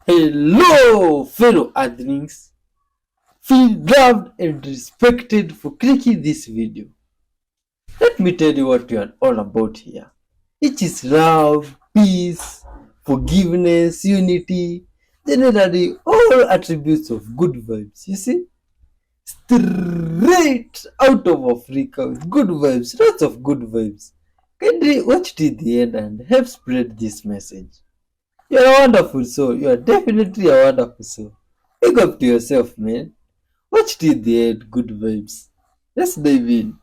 Hello, fellow admins. Feel loved and respected for clicking this video. Let me tell you what we are all about here. It is love, peace, forgiveness, unity, generally all attributes of good vibes. You see? Straight out of Africa with good vibes, lots of good vibes. Kindly watch till the end and help spread this message. You're a wonderful soul. You are definitely a wonderful soul. Big up to yourself, man. Watch till the end. Good vibes. Let's dive in.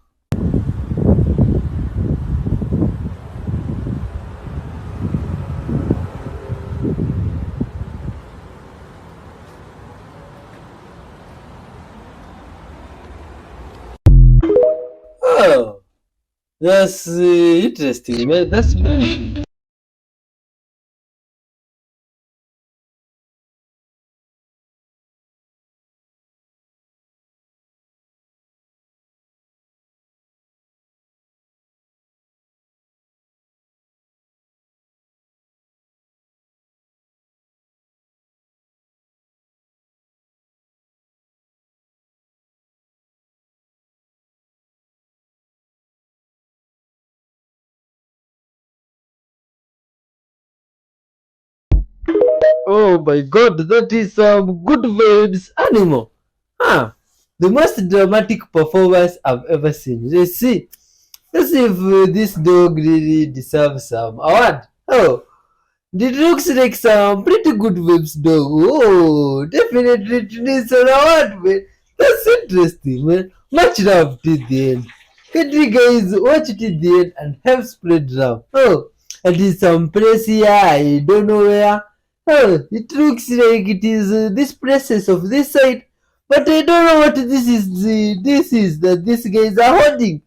Oh, that's interesting, man. That's very. Oh my god, that is some good vibes animal. Huh. The most dramatic performance I've ever seen. Let's see if this dog really deserves some award. Oh, it looks like some pretty good vibes dog. Oh, definitely it needs an award, man. That's interesting, man. Much love to the end. Can you guys watch it till the end and help spread love? Oh, it is some place here. I don't know where. Oh, it looks like it is this places of this side, but I don't know what this is. This is that these guys are holding.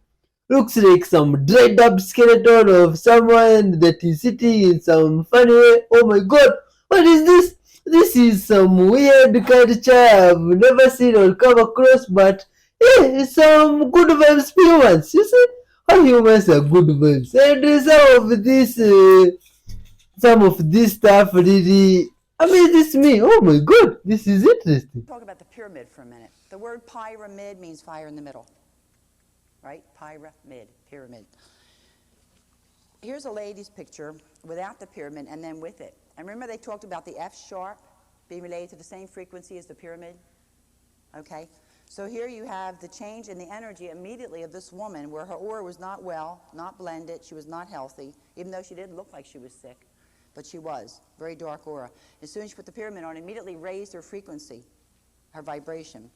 Looks like some dried up skeleton of someone that is sitting in some funny way. Oh my god, what is this? This is some weird culture I've never seen or come across, but yeah, it's some good vibes humans. You see, all humans are good vibes, and some of this stuff really amazes me. Oh my god, this is interesting. Talk about the pyramid for a minute. The word pyramid means fire in the middle, right? Pyramid, pyramid. Here's a lady's picture without the pyramid and then with it. And remember they talked about the F sharp being related to the same frequency as the pyramid? Okay? So here you have the change in the energy immediately of this woman where her aura was not well, not blended, she was not healthy, even though she didn't look like she was sick. But she was. Very dark aura. As soon as she put the pyramid on, it immediately raised her frequency, her vibration.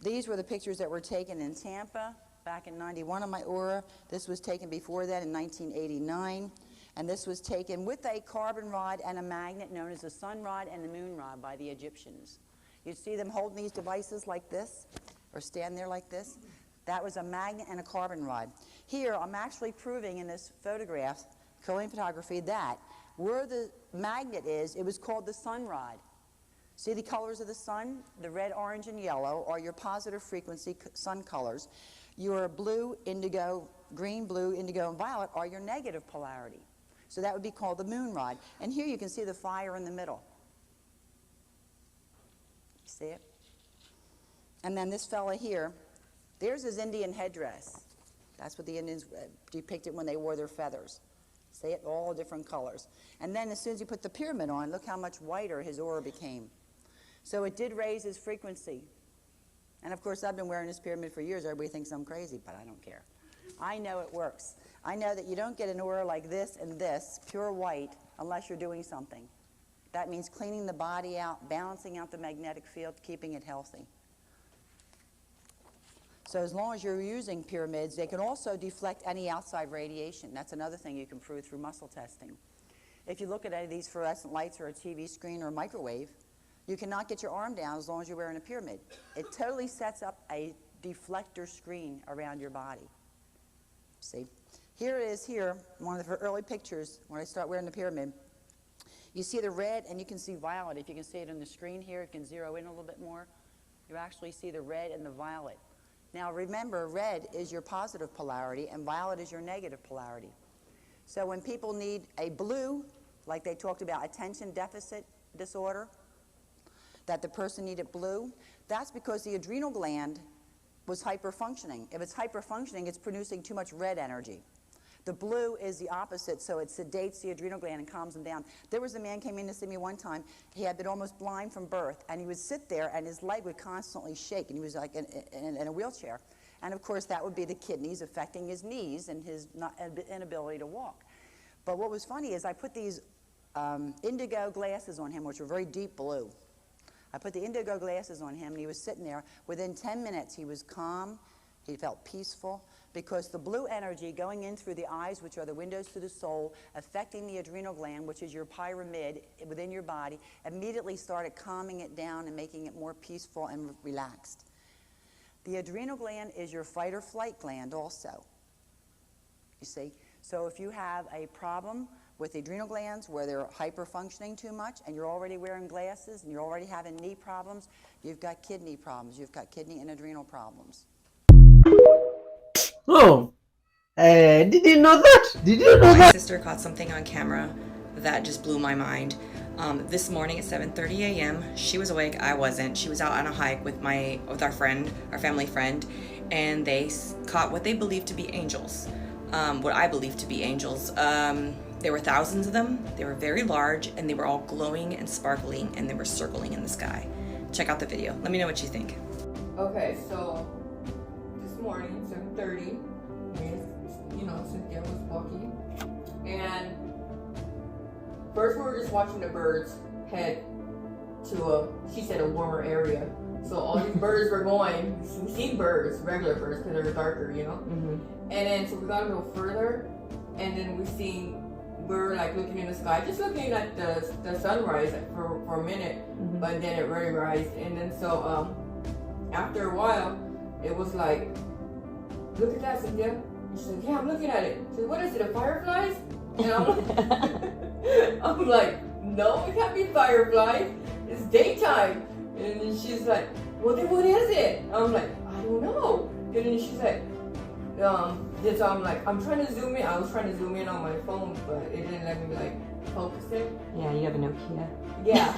These were the pictures that were taken in Tampa back in '91 of my aura. This was taken before that in 1989. And this was taken with a carbon rod and a magnet known as the sun rod and the moon rod by the Egyptians. You'd see them holding these devices like this, or stand there like this. That was a magnet and a carbon rod. Here, I'm actually proving in this photograph, Korean photography, that where the magnet is, it was called the sun rod. See the colors of the sun? The red, orange, and yellow are your positive frequency sun colors. Your blue, indigo, green, blue, indigo, and violet are your negative polarity. So that would be called the moon rod. And here you can see the fire in the middle. See it? And then this fella here, there's his Indian headdress. That's what the Indians depicted when they wore their feathers. See it? All different colors. And then as soon as you put the pyramid on, look how much whiter his aura became. So it did raise his frequency. And of course, I've been wearing this pyramid for years. Everybody thinks I'm crazy, but I don't care. I know it works. I know that you don't get an aura like this and this, pure white, unless you're doing something. That means cleaning the body out, balancing out the magnetic field, keeping it healthy. So as long as you're using pyramids, they can also deflect any outside radiation. That's another thing you can prove through muscle testing. If you look at any of these fluorescent lights or a TV screen or a microwave, you cannot get your arm down as long as you're wearing a pyramid. It totally sets up a deflector screen around your body. See? Here it is here, one of the early pictures when I start wearing the pyramid. You see the red and you can see violet. If you can see it on the screen here, it can zero in a little bit more. You actually see the red and the violet. Now remember, red is your positive polarity and violet is your negative polarity. So when people need a blue, like they talked about attention deficit, disorder, that the person needed blue, that's because the adrenal gland was hyperfunctioning. If it's hyperfunctioning, it's producing too much red energy. The blue is the opposite, so it sedates the adrenal gland and calms them down. There was a man came in to see me one time. He had been almost blind from birth, and he would sit there, and his leg would constantly shake, and he was like in a wheelchair. And of course, that would be the kidneys affecting his knees and his inability to walk. But what was funny is I put these indigo glasses on him, which were very deep blue. I put the indigo glasses on him, and he was sitting there. Within 10 minutes, he was calm. He felt peaceful, because the blue energy going in through the eyes, which are the windows to the soul, affecting the adrenal gland, which is your pyramid within your body, immediately started calming it down and making it more peaceful and relaxed. The adrenal gland is your fight or flight gland also, you see. So if you have a problem with the adrenal glands where they're hyperfunctioning too much, and you're already wearing glasses, and you're already having knee problems, you've got kidney problems. You've got kidney and adrenal problems. Oh, did you know that? Did you know My that? sister caught something on camera that just blew my mind. This morning at 7:30 a.m., she was awake, I wasn't. She was out on a hike with our friend, our family friend, and they caught what they believed to be angels. What I believe to be angels. There were thousands of them. They were very large, and they were all glowing and sparkling, and they were circling in the sky. Check out the video. Let me know what you think. Okay, so this morning, 7:30, Cynthia was walking, and first we were just watching the birds head to she said a warmer area. So all these birds were going, we seen birds, regular birds, because they're darker, Mm-hmm. And then, so we got a little further, and then we're like looking in the sky, just looking at the sunrise for a minute, Mm-hmm. but then it really rised. And then so after a while, it was like, look at that, Cynthia. And she's like, yeah, I'm looking at it. She said, what is it, a fireflies? And I'm like, no, it can't be fireflies. It's daytime. And then she's like, well, then what is it? I'm like, I don't know. And then she's like, then so I'm like, I'm trying to zoom in. I was trying to zoom in on my phone, but it didn't let me like focus it. Yeah, you have a Nokia. Yeah.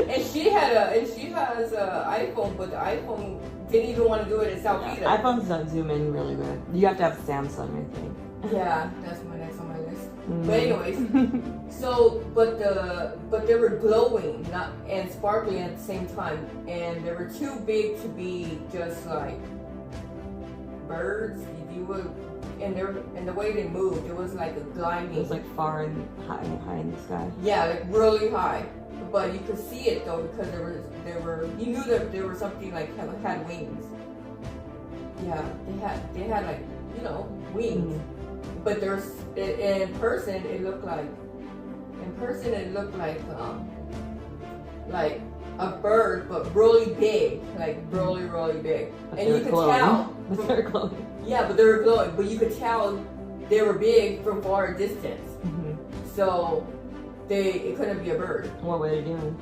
and she has an iPhone, but the iPhone didn't even want to do it itself either. iPhones don't zoom in really good. You have to have Samsung, I think. Yeah, that's my next on my list. Mm. But anyways, so but they were glowing, and sparkling at the same time, and they were too big to be just like birds. If you would, and the way they moved, it was like a gliding. It was like far and high in the sky. Yeah, like really high. But you could see it though, because you knew that there was something like had wings. Yeah, they had like, wings. Mm-hmm. But in person it looked like a bird, but really big, like really, really big. But And you could tell. But they're glowing. Yeah, but they were glowing. But you could tell they were big from far distance. Mm-hmm. So it couldn't be a bird. What were they doing?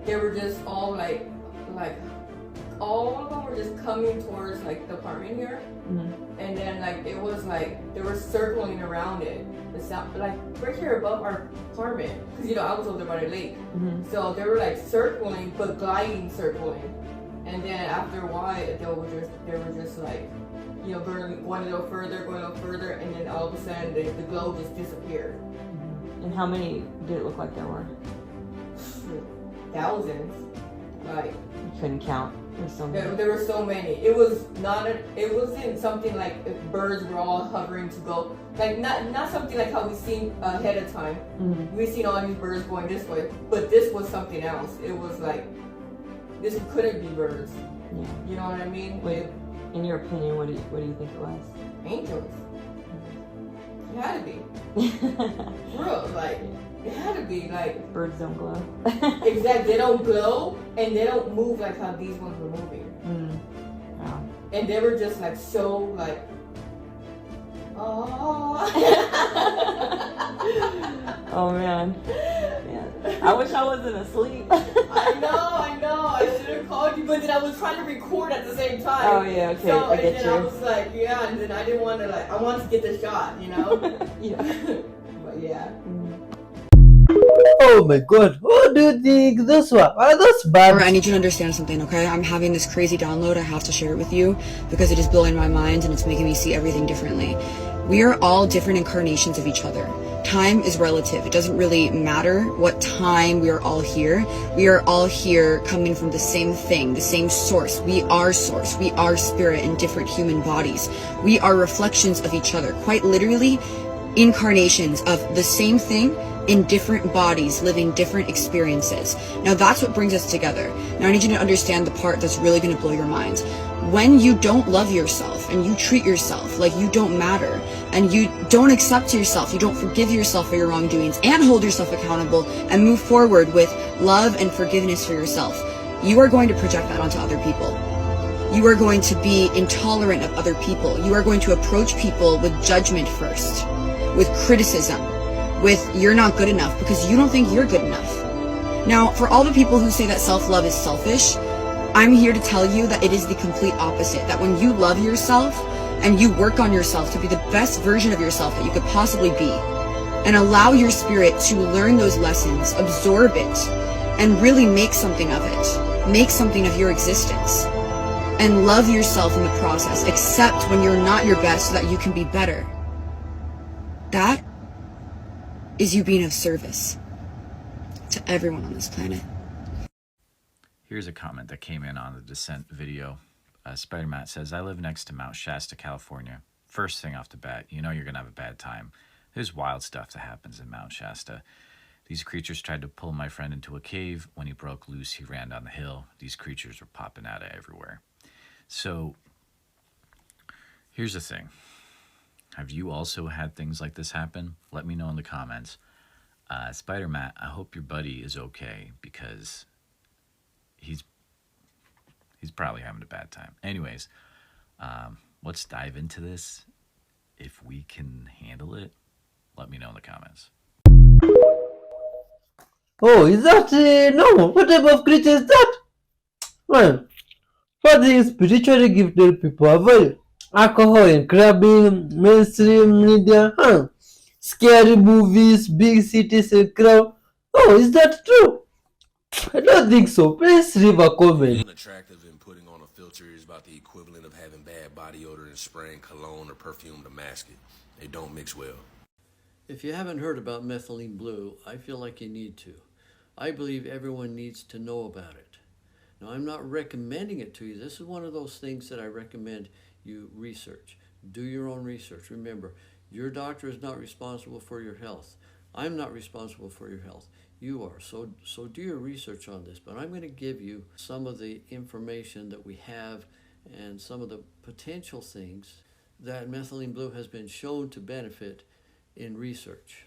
They were just all like all of them were just coming towards like the apartment here. Mm-hmm. And then like it was like they were circling around it. The sound, like right here above our apartment, because I was over by the lake. Mm-hmm. So they were like circling, but circling. And then after a while, they were just like, going a little further, and then all of a sudden the glow just disappeared. Mm-hmm. And how many did it look like there were? Thousands, like. You couldn't count. There's so many. There were so many. It wasn't something like if birds were all hovering to go, like not something like how we seen ahead of time. Mm-hmm. We seen all these birds going this way, but this was something else. It was like this couldn't be birds. Yeah. You know what I mean? Wait, in your opinion, what do you think it was? Angels. It had to be. For real, like it had to be like. Birds don't glow. Exactly, they don't glow and they don't move like how these ones were moving. Mm. Wow. And they were just like so like. Oh. Oh man. I wish I wasn't asleep. I know. I should have called you, but then I was trying to record at the same time. Oh yeah, okay. So, I get and then you. I was like, yeah, and then I didn't want to I wanted to get the shot, Yeah. But yeah. Mm. Oh my god, who do you think those were? Are those bad? Alright, I need you to understand something, okay? I'm having this crazy download. I have to share it with you because it is blowing my mind and it's making me see everything differently. We are all different incarnations of each other. Time is relative. It doesn't really matter what time we are all here. We are all here coming from the same thing, the same source. We are source. We are spirit in different human bodies. We are reflections of each other. Quite literally, incarnations of the same thing in different bodies, living different experiences. Now that's what brings us together. Now I need you to understand the part that's really going to blow your minds. When you don't love yourself and you treat yourself like you don't matter and you don't accept yourself, you don't forgive yourself for your wrongdoings and hold yourself accountable and move forward with love and forgiveness for yourself, you are going to project that onto other people. You are going to be intolerant of other people. You are going to approach people with judgment first, with criticism, with you're not good enough because you don't think you're good enough. Now, for all the people who say that self-love is selfish, I'm here to tell you that it is the complete opposite. That when you love yourself and you work on yourself to be the best version of yourself that you could possibly be, and allow your spirit to learn those lessons, absorb it, and really make something of it, make something of your existence, and love yourself in the process, accept when you're not your best so that you can be better. That is you being of service to everyone on this planet. Here's a comment that came in on the Descent video. Spider-Man says, I live next to Mount Shasta, California. First thing off the bat, you know you're going to have a bad time. There's wild stuff that happens in Mount Shasta. These creatures tried to pull my friend into a cave. When he broke loose, he ran down the hill. These creatures were popping out of everywhere. So, here's the thing. Have you also had things like this happen? Let me know in the comments. Spider-Man, I hope your buddy is okay because he's probably having a bad time. Anyways, let's dive into this. If we can handle it, let me know in the comments. Oh, is that normal? What type of creature is that? Well, for the spiritually gifted people, avoid alcohol and clubbing, mainstream media, scary movies, big cities and crowd. Oh, is that true? I don't think so. Please leave a comment. Being attractive and putting on a filter is about the equivalent of having bad body odor and spraying cologne or perfume to mask it. They don't mix well. If you haven't heard about methylene blue, I feel like you need to. I believe everyone needs to know about it. Now, I'm not recommending it to you. This is one of those things that I recommend you research. Do your own research. Remember, your doctor is not responsible for your health. I'm not responsible for your health. You are. So do your research on this. But I'm going to give you some of the information that we have and some of the potential things that methylene blue has been shown to benefit in research.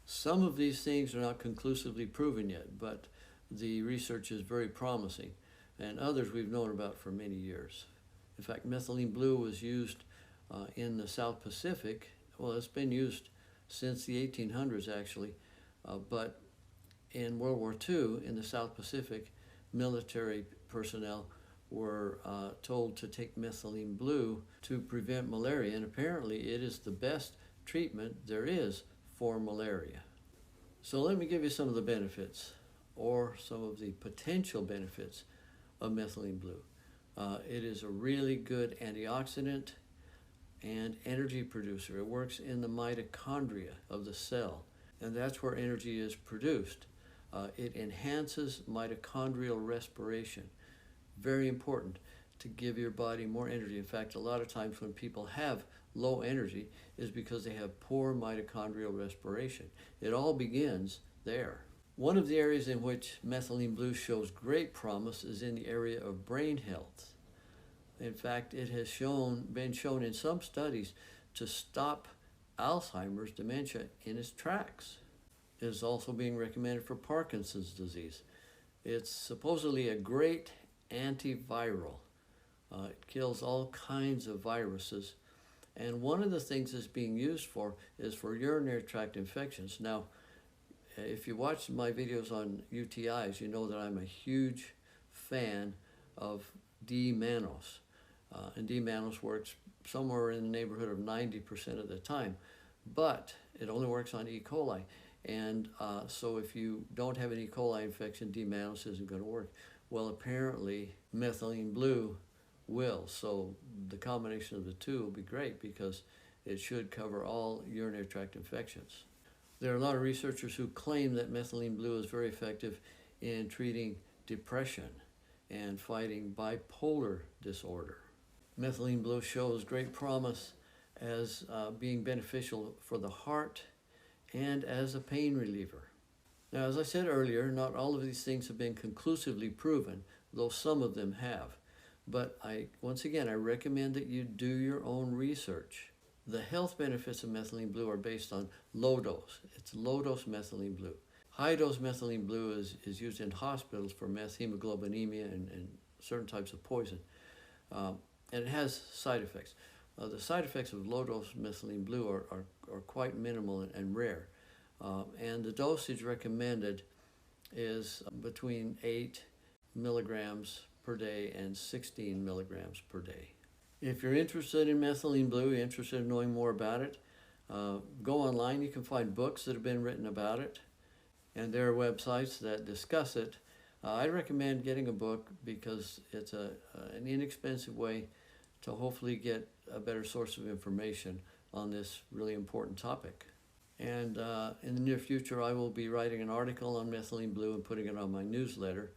Some of these things are not conclusively proven yet, but the research is very promising, and others we've known about for many years. In fact, methylene blue was used in the South Pacific. Well, it's been used since the 1800s, actually, but in World War II, in the South Pacific, military personnel were told to take methylene blue to prevent malaria, and apparently it is the best treatment there is for malaria. So let me give you some of the benefits, or some of the potential benefits of methylene blue. It is a really good antioxidant and energy producer. It works in the mitochondria of the cell, and that's where energy is produced. It enhances mitochondrial respiration. Very important to give your body more energy. In fact, a lot of times when people have low energy is because they have poor mitochondrial respiration. It all begins there. One of the areas in which methylene blue shows great promise is in the area of brain health. In fact, it has been shown in some studies to stop Alzheimer's dementia in its tracks. It is also being recommended for Parkinson's disease. It's supposedly a great antiviral. It kills all kinds of viruses. And one of the things it's being used for is for urinary tract infections. Now, if you watch my videos on UTIs, you know that I'm a huge fan of D-mannose. And D-mannose works somewhere in the neighborhood of 90% of the time. But it only works on E. coli. And so if you don't have an E. coli infection, D-mannose isn't going to work. Well, apparently methylene blue will. So the combination of the two will be great because it should cover all urinary tract infections. There are a lot of researchers who claim that methylene blue is very effective in treating depression and fighting bipolar disorder. Methylene blue shows great promise as being beneficial for the heart and as a pain reliever. Now, as I said earlier, not all of these things have been conclusively proven, though some of them have. But once again, I recommend that you do your own research. The health benefits of methylene blue are based on low dose. It's low dose methylene blue. High dose methylene blue is used in hospitals for methemoglobinemia and certain types of poison. And it has side effects. The side effects of low dose methylene blue are quite minimal and rare. And the dosage recommended is between 8 milligrams per day and 16 milligrams per day. If you're interested in methylene blue, you're interested in knowing more about it, go online. You can find books that have been written about it, and there are websites that discuss it. I recommend getting a book because it's an inexpensive way to hopefully get a better source of information on this really important topic. And in the near future, I will be writing an article on methylene blue and putting it on my newsletter.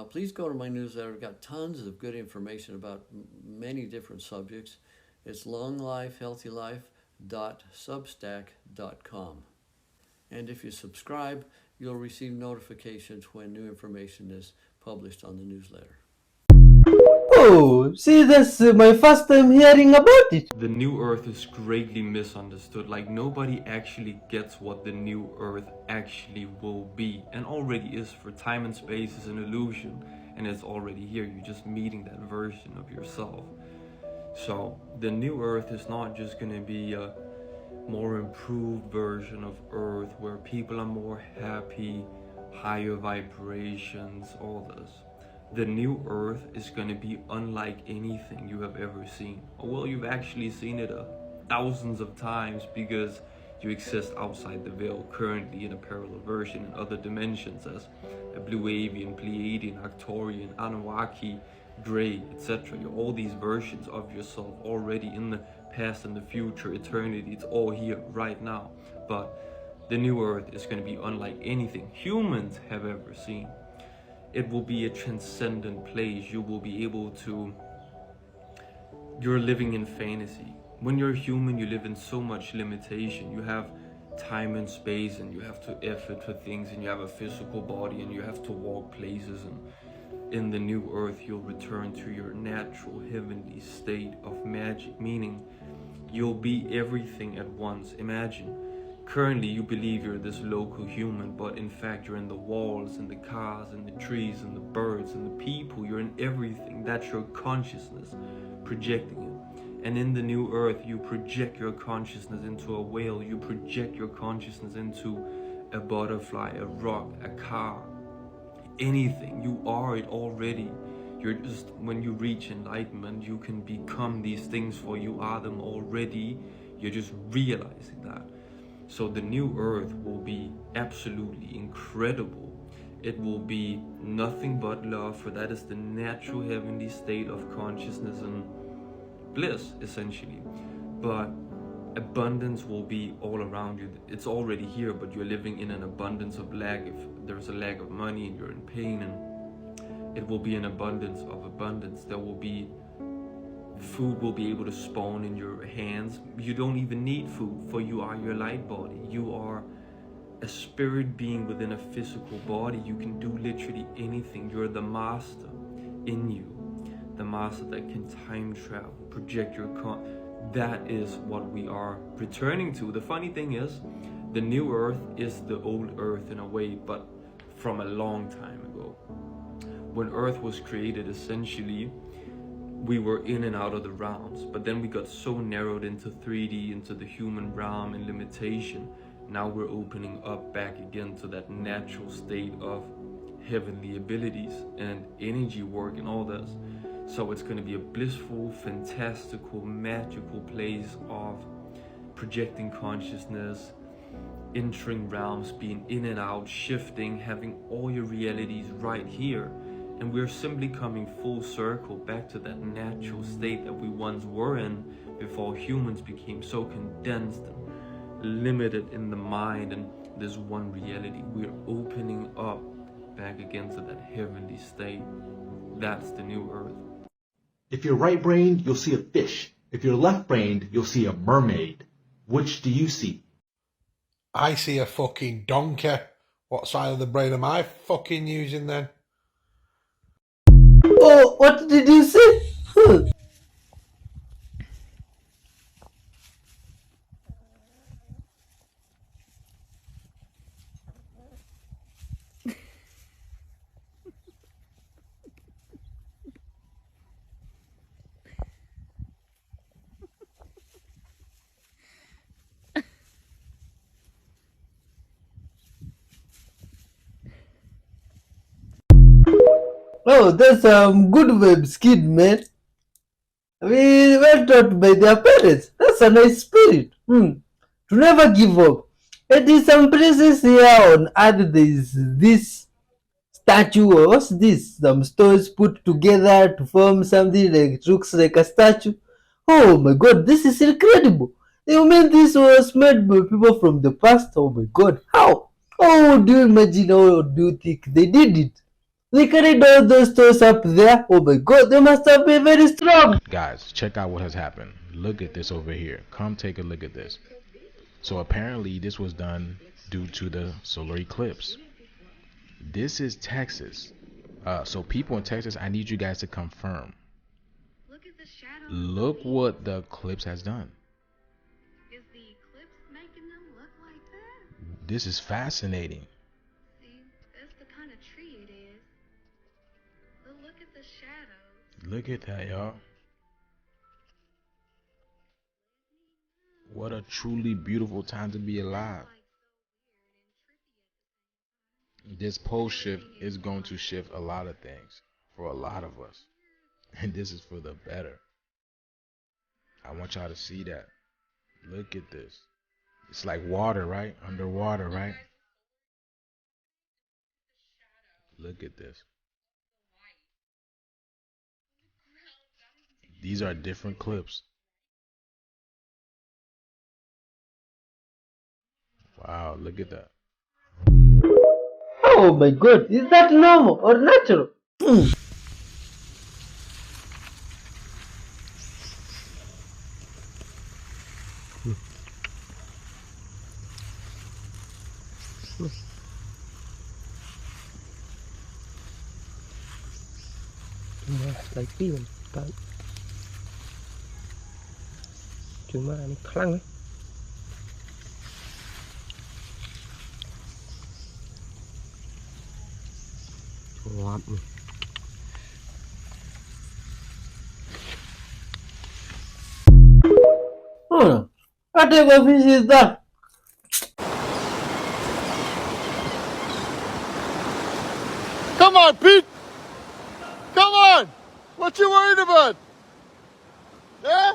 Please go to my newsletter. I've got tons of good information about many different subjects. It's longlifehealthylife.substack.com. And if you subscribe, you'll receive notifications when new information is published on the newsletter. Oh, see, that's my first time hearing about it. The new Earth is greatly misunderstood. Like, nobody actually gets what the new Earth actually will be, and already is. For time and space is an illusion, and it's already here. You're just meeting that version of yourself. So the new Earth is not just going to be a more improved version of Earth where people are more happy, higher vibrations, all this. The new Earth is going to be unlike anything you have ever seen. Well, you've actually seen it thousands of times because you exist outside the veil, currently in a parallel version in other dimensions as a Blue Avian, Pleiadian, Arcturian, Anunnaki, Grey, etc. You're all these versions of yourself already in the past and the future, eternity. It's all here right now. But the new Earth is going to be unlike anything humans have ever seen. It will be a transcendent place. You will be able to, you're living in fantasy. When you're human, you live in so much limitation. You have time and space, and you have to effort for things, and you have a physical body, and you have to walk places. And in the new Earth, you'll return to your natural heavenly state of magic, meaning you'll be everything at once. Imagine. Currently, you believe you're this local human, but in fact, you're in the walls, and the cars, and the trees, and the birds, and the people. You're in everything. That's your consciousness projecting it. And in the new Earth, you project your consciousness into a whale. You project your consciousness into a butterfly, a rock, a car, anything. You are it already. You're just, when you reach enlightenment, you can become these things, for you are them already. You're just realizing that. So the new Earth will be absolutely incredible. It will be nothing but love, for that is the natural heavenly state of consciousness and bliss, essentially. But abundance will be all around you. It's already here, but you're living in an abundance of lack. If there's a lack of money and you're in pain, and it will be an abundance of abundance. There will be food, will be able to spawn in your hands. You don't even need food, for you are your light body. You are a spirit being within a physical body. You can do literally anything. You're the master in you, the master that can time travel, project your that is what we are returning to. The funny thing is, the new Earth is the old Earth in a way, but from a long time ago. When Earth was created, essentially we were in and out of the realms, but then we got so narrowed into 3D, into the human realm and limitation. Now we're opening up back again to that natural state of heavenly abilities and energy work and all this. So it's going to be a blissful, fantastical, magical place of projecting consciousness, entering realms, being in and out, shifting, having all your realities right here. And we're simply coming full circle back to that natural state that we once were in before humans became so condensed and limited in the mind and this one reality. We're opening up back again to that heavenly state. That's the new earth. If you're right-brained, you'll see a fish. If you're left-brained, you'll see a mermaid. Which do you see? I see a fucking donkey. What side of the brain am I fucking using then? Oh, what did you say? Oh, that's good vibes, kid, man. We were taught by their parents. That's a nice spirit. To never give up. And in some places here on earth, there is this statue, or what's this? Some stones put together to form something like it looks like a statue. Oh my god, this is incredible. You mean this was made by people from the past? Oh my god, how? Oh, do you imagine how do you think they did it? They carried all those stones up there. Oh my god, they must have been very strong. Guys, check out what has happened. Look at this over here. Come take a look at this. So apparently this was done due to the solar eclipse. This is Texas. So people in Texas, I need you guys to confirm. Look at the shadow. Look what the eclipse has done. Is the eclipse making them look like that? This is fascinating. See, that's the kind of tree it is. But look at the shadows. Look at that, y'all. What a truly beautiful time to be alive. This pole shift is going to shift a lot of things for a lot of us. And this is for the better. I want y'all to see that. Look at this. It's like water, right? Underwater, right? Look at this. These are different clips. Wow, look at that. Oh my god, is that normal or natural? Lấy phim cái chúng mà nó khăng ấy. Ngon. What type of fish is that? Come on, Pete! Come on! What you worried about? Yeah?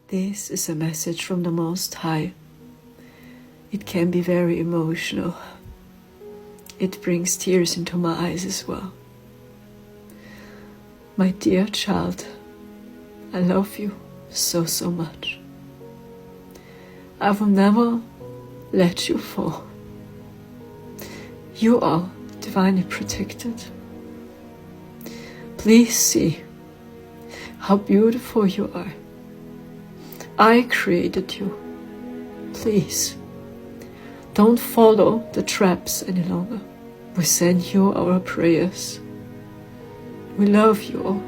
This is a message from the Most High. It can be very emotional. It brings tears into my eyes as well. My dear child, I love you so, so much. I will never let you fall. You are divinely protected. Please see how beautiful you are. I created you. Please, don't follow the traps any longer. We send you our prayers. We love you all.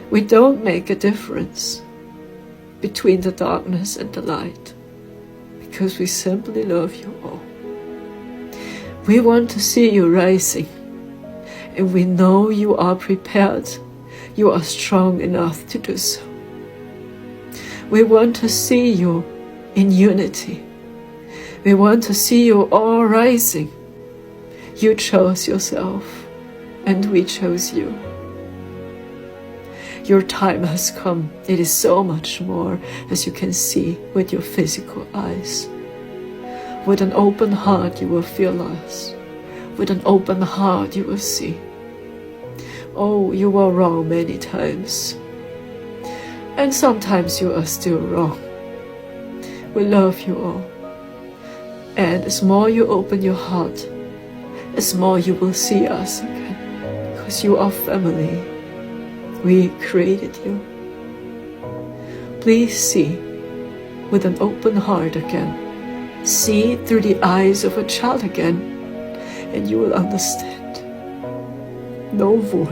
We don't make a difference between the darkness and the light, because we simply love you all. We want to see you rising, and we know you are prepared. You are strong enough to do so. We want to see you in unity. We want to see you all rising. You chose yourself. and we chose you. Your time has come. It is so much more, as you can see with your physical eyes. With an open heart you will feel us. With an open heart you will see. Oh, you were wrong many times. And sometimes you are still wrong. We love you all. And as more you open your heart, as more you will see us again. Because you are family. We created you. Please see with an open heart again. See through the eyes of a child again, and you will understand. No war.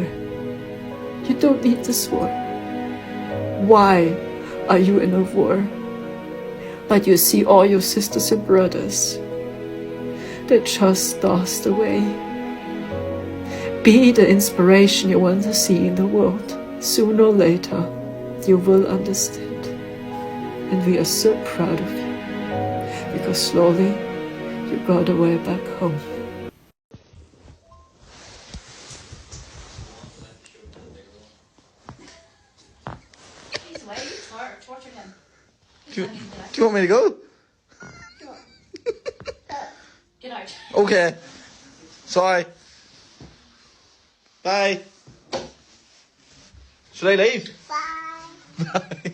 You don't need this war. Why are you in a war? But you see all your sisters and brothers. They just lost away. Be the inspiration you want to see in the world. Sooner or later, you will understand. And we are so proud of you. Because slowly, you got a way back home. He's way tortured him. Do you want me to go? Get out. Okay. Sorry. Bye. Should I leave? Bye. Bye.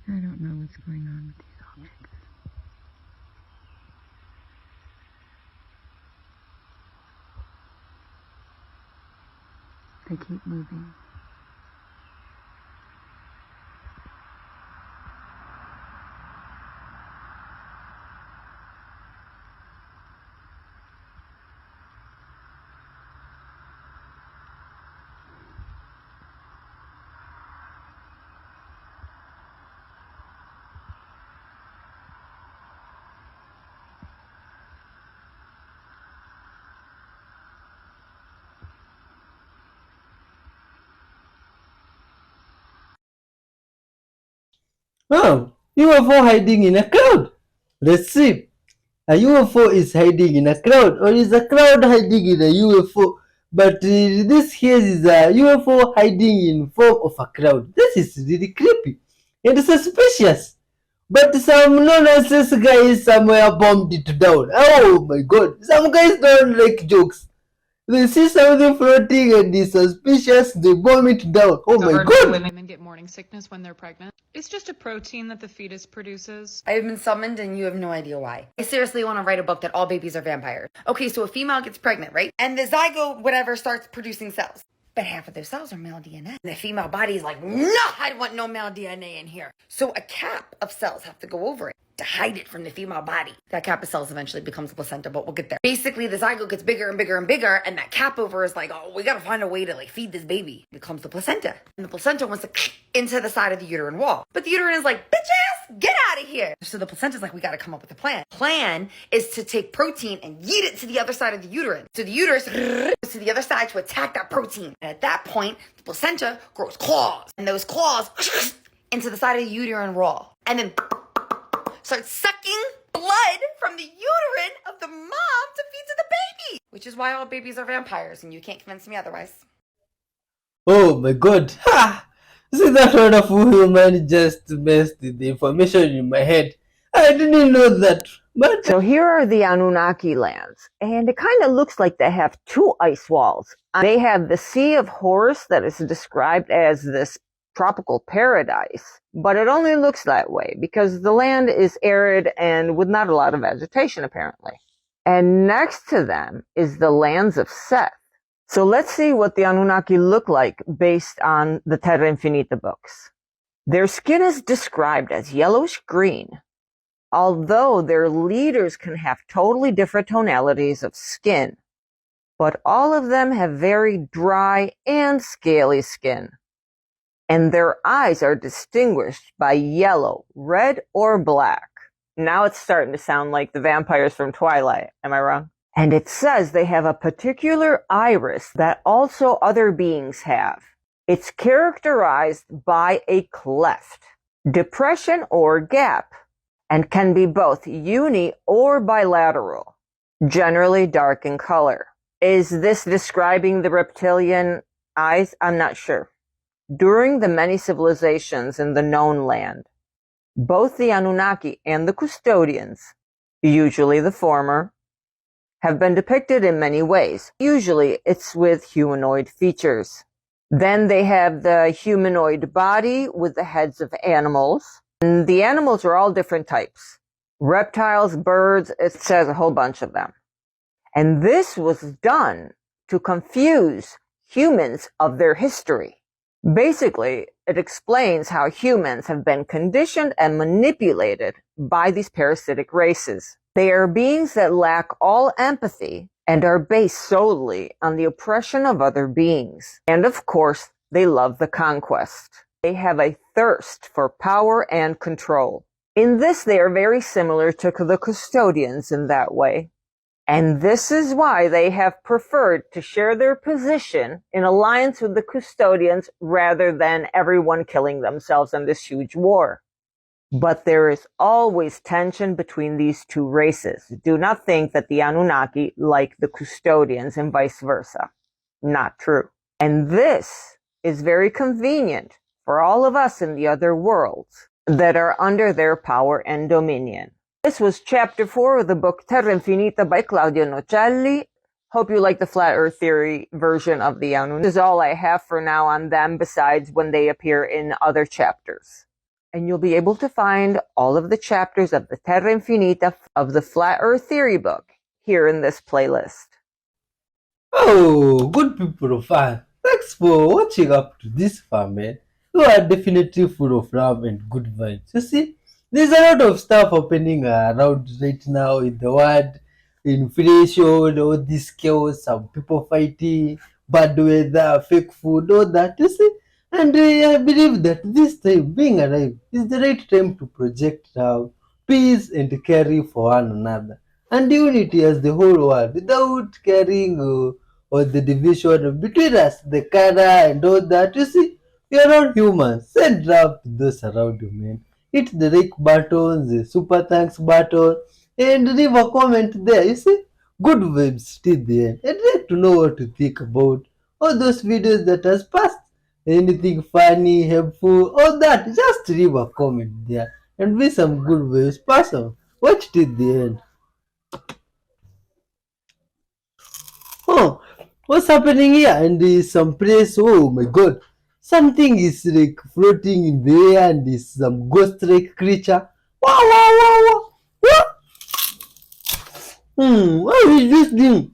I don't know what's going on with these objects. They keep moving. Oh, UFO hiding in a cloud. Let's see. A UFO is hiding in a crowd, or is a crowd hiding in a UFO? But this case is a UFO hiding in form of a crowd. This is really creepy and suspicious. But some no-nonsense guys somewhere bombed it down. Oh my god. Some guys don't like jokes. They see something floating and is suspicious, they bomb it down. Oh my god. Women get morning sickness when they're pregnant. It's just a protein that the fetus produces. I have been summoned and you have no idea why. I seriously want to write a book that all babies are vampires. Okay, so a female gets pregnant, right? And the zygote, whatever, starts producing cells. But half of those cells are male DNA. And the female body is like, no, I don't want no male DNA in here. So a cap of cells have to go over it to hide it from the female body. That cap of cells eventually becomes a placenta, but we'll get there. Basically, the zygote gets bigger and bigger and bigger, and that cap over is like, oh, we gotta find a way to like feed this baby. It becomes the placenta. And the placenta wants to into the side of the uterine wall. But the uterine is like, bitch ass, get out of here. So the placenta's like, we gotta come up with a plan. Plan is to take protein and yeet it to the other side of the uterine. So the uterus goes to the other side to attack that protein. And at that point, the placenta grows claws. And those claws into the side of the uterine wall. And then start sucking blood from the uterine of the mom to feed to the baby. Which is why all babies are vampires, and you can't convince me otherwise. Oh my god. Ha! See that wonderful human just messed the information in my head. I didn't know that. But so here are the Anunnaki lands, and it kind of looks like they have two ice walls. They have the Sea of Horus that is described as this tropical paradise, but it only looks that way because the land is arid and with not a lot of vegetation apparently. And next to them is the lands of Seth. So let's see what the Anunnaki look like based on the Terra Infinita books. Their skin is described as yellowish green, although their leaders can have totally different tonalities of skin, but all of them have very dry and scaly skin. And their eyes are distinguished by yellow, red, or black. Now it's starting to sound like the vampires from Twilight. Am I wrong? And it says they have a particular iris that also other beings have. It's characterized by a cleft, depression, or gap, and can be both uni or bilateral, generally dark in color. Is this describing the reptilian eyes? I'm not sure. During the many civilizations in the known land, both the Anunnaki and the custodians, usually the former, have been depicted in many ways. Usually it's with humanoid features. Then they have the humanoid body with the heads of animals. And the animals are all different types. Reptiles, birds, it says a whole bunch of them. And this was done to confuse humans of their history. Basically, it explains how humans have been conditioned and manipulated by these parasitic races. They are beings that lack all empathy and are based solely on the oppression of other beings. And of course, they love the conquest. They have a thirst for power and control. In this, they are very similar to the custodians in that way. And this is why they have preferred to share their position in alliance with the custodians rather than everyone killing themselves in this huge war. But there is always tension between these two races. Do not think that the Anunnaki like the custodians and vice versa. Not true. And this is very convenient for all of us in the other worlds that are under their power and dominion. This was chapter 4 of the book Terra Infinita by Claudio Nocelli. Hope you like the flat earth theory version of the Anunnaki. This is all I have for now on them besides when they appear in other chapters. And you'll be able to find all of the chapters of the Terra Infinita of the Flat Earth Theory book here in this playlist. Oh, good people of fun. Thanks for watching up to this far, man. You are definitely full of love and good vibes. You see, there's a lot of stuff happening around right now in the world. Inflation, all this chaos, some people fighting, bad weather, fake food, all that. You see, and I believe that this time, being alive, is the right time to project now peace and caring for one another and unity as the whole world without caring or the division between us, the color and all that. You see, we are all humans. Send love to those around you, man. Hit the like button, the super thanks button, and leave a comment there. You see, good vibes till the end. I'd like to know what you think about all those videos that has passed. Anything funny, helpful, all that. Just leave a comment there and be some good vibes. Pass on. Watch till the end. Oh, what's happening here? And there's some place. Oh my god. Something is like floating in the air and is some ghost-like creature. Wow, wow, wow, wow. What? What is this thing?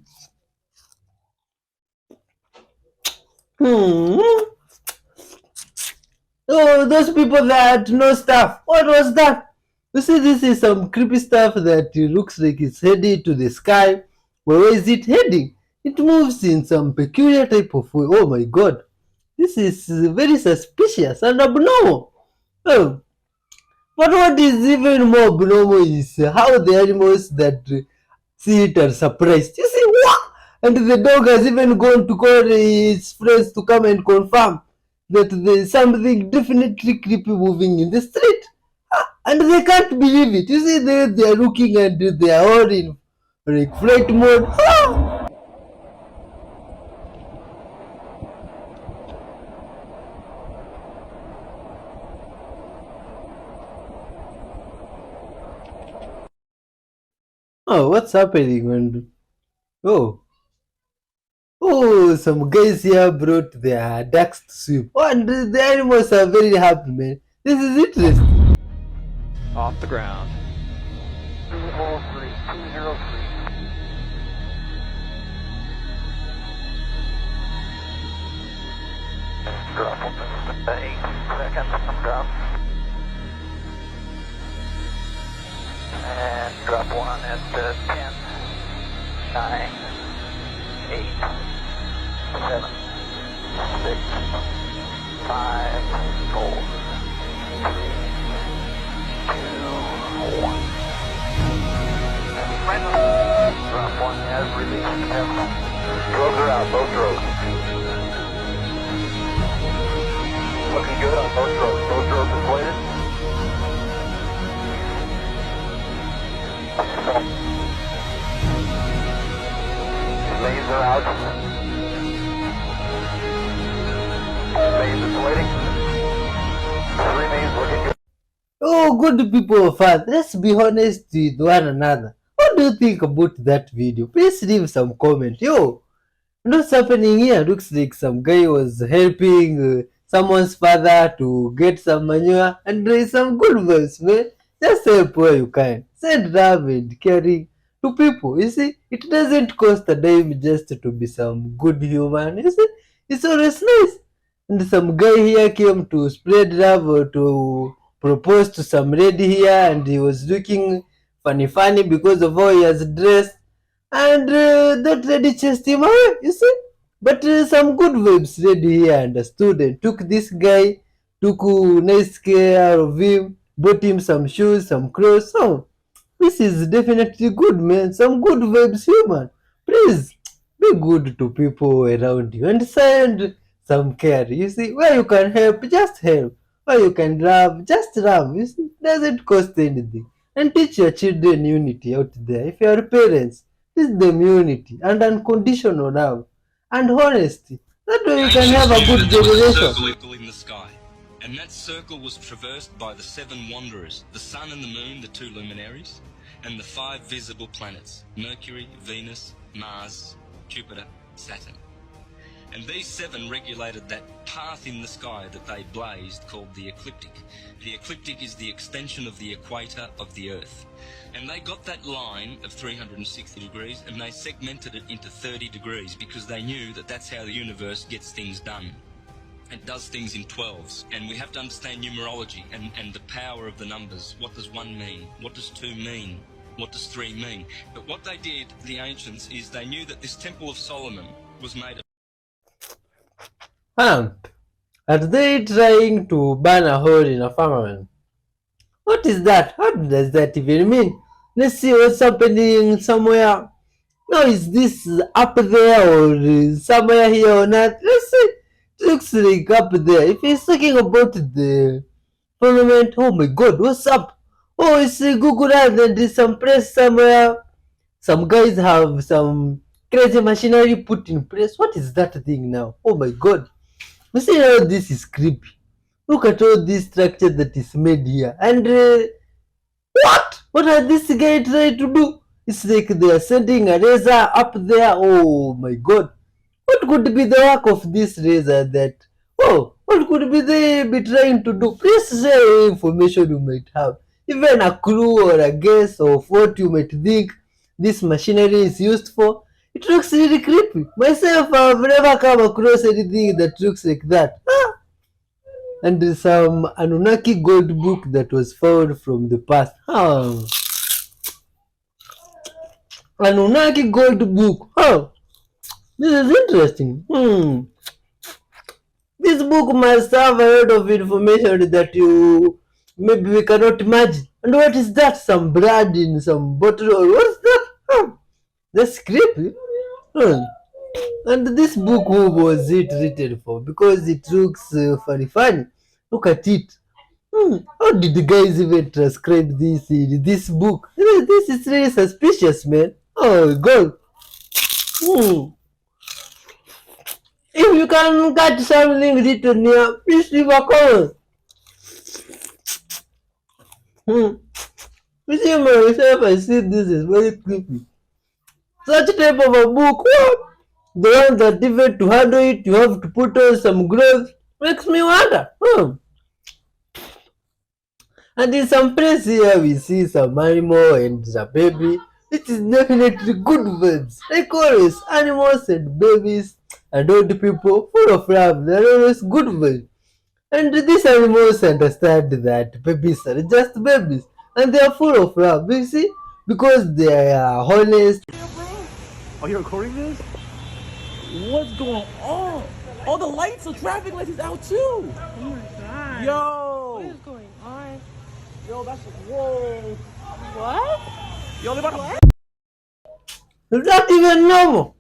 Oh, those people that know stuff. What was that? You see, this is some creepy stuff that looks like it's heading to the sky. Where is it heading? It moves in some peculiar type of way. Oh my god. This is very suspicious and abnormal. Oh. But what is even more abnormal is how the animals that see it are surprised. You see, what? And the dog has even gone to call his friends to come and confirm that there's something definitely creepy moving in the street. And they can't believe it. You see, they are looking and they are all in like flight mode. Oh, what's happening? And oh, some guys here brought their ducks to swim. Oh, and the animals are very happy, man. This is interesting. Off the ground. 203, 203. Drop 8 seconds, drop. And drop 1 at 10, 9, 8, 7, 6, 5, 4, 3, 2, 1. Drop 1 has released. Drogues are out, both drogues. Oh, good people of Earth, let's be honest with one another. What do you think about that video? Please leave some comment. Yo, what's happening here? Looks like some guy was helping someone's father to get some manure, and there is some good vibes, man. Just help where you can. Send love and caring to people. You see, it doesn't cost a dime just to be some good human. You see, it's always nice. And some guy here came to spread love or to propose to some lady here, and he was looking funny because of how he has dressed, and that lady chased him away, you see. But some good vibes lady here understood and took this guy, took nice care of him, bought him some shoes, some clothes. So this is definitely good, man. Some good vibes, human. Please be good to people around you and send some care. You see, where you can help, just help. Where you can love, just love. You see, it doesn't cost anything. And teach your children unity out there. If you are parents, teach them unity and unconditional love and honesty. That way you can have a good generation. Circle in the sky, and that circle was traversed by the 7 wanderers, the sun and the moon, the 2 luminaries, and the 5 visible planets, Mercury, Venus, Mars, Jupiter, Saturn. And these 7 regulated that path in the sky that they blazed called the ecliptic. The ecliptic is the extension of the equator of the Earth. And they got that line of 360 degrees and they segmented it into 30 degrees because they knew that that's how the universe gets things done. It does things in 12s, and we have to understand numerology and the power of the numbers. What does 1 mean? What does 2 mean? What does 3 mean? But what they did, the ancients, is they knew that this Temple of Solomon was made of... Are they trying to burn a hole in a firmament? What is that? What does that even mean? Let's see what's happening somewhere. Now, is this up there or somewhere here on Earth? Let's see. It looks like up there. If he's talking about the firmament, oh my god, what's up? Oh, it's Google Earth and there's some place somewhere. Some guys have some crazy machinery put in place. What is that thing now? Oh my god. You see how this is creepy. Look at all this structure that is made here. And what? What are these guys trying to do? It's like they are sending a laser up there. Oh my god. What could be the work of this laser that... Oh, what could be they be trying to do? Please share information you might have. Even a clue or a guess of what you might think this machinery is used for. It looks really creepy. Myself, I've never come across anything that looks like that. And there's some Anunnaki gold book that was found from the past. Anunnaki gold book. This is interesting. This book must have a lot of information that you maybe we cannot imagine. And what is that? Some blood in some bottle or what's that? That's creepy. And this book, who was it written for? Because it looks funny. Look at it. How did the guys even transcribe this in this book? This is really suspicious, man. Oh god. If you can catch something written here, please leave a comment. You see myself, I see this is very creepy. Such type of a book, the one that even to handle it, you have to put on some gloves. Makes me wonder. And in some place here, we see some animal and a baby. It is definitely good vibes. Like always, animals and babies and old people, full of love. They're always good vibes. And these animals understand that babies are just babies. And they are full of love. You see? Because they are honest. Are you recording this? What's going on? Oh, the lights, the traffic lights is out too. Oh my god. Yo. What is going on? Yo, that's whoa. What? Yo, they about to... It's not even normal.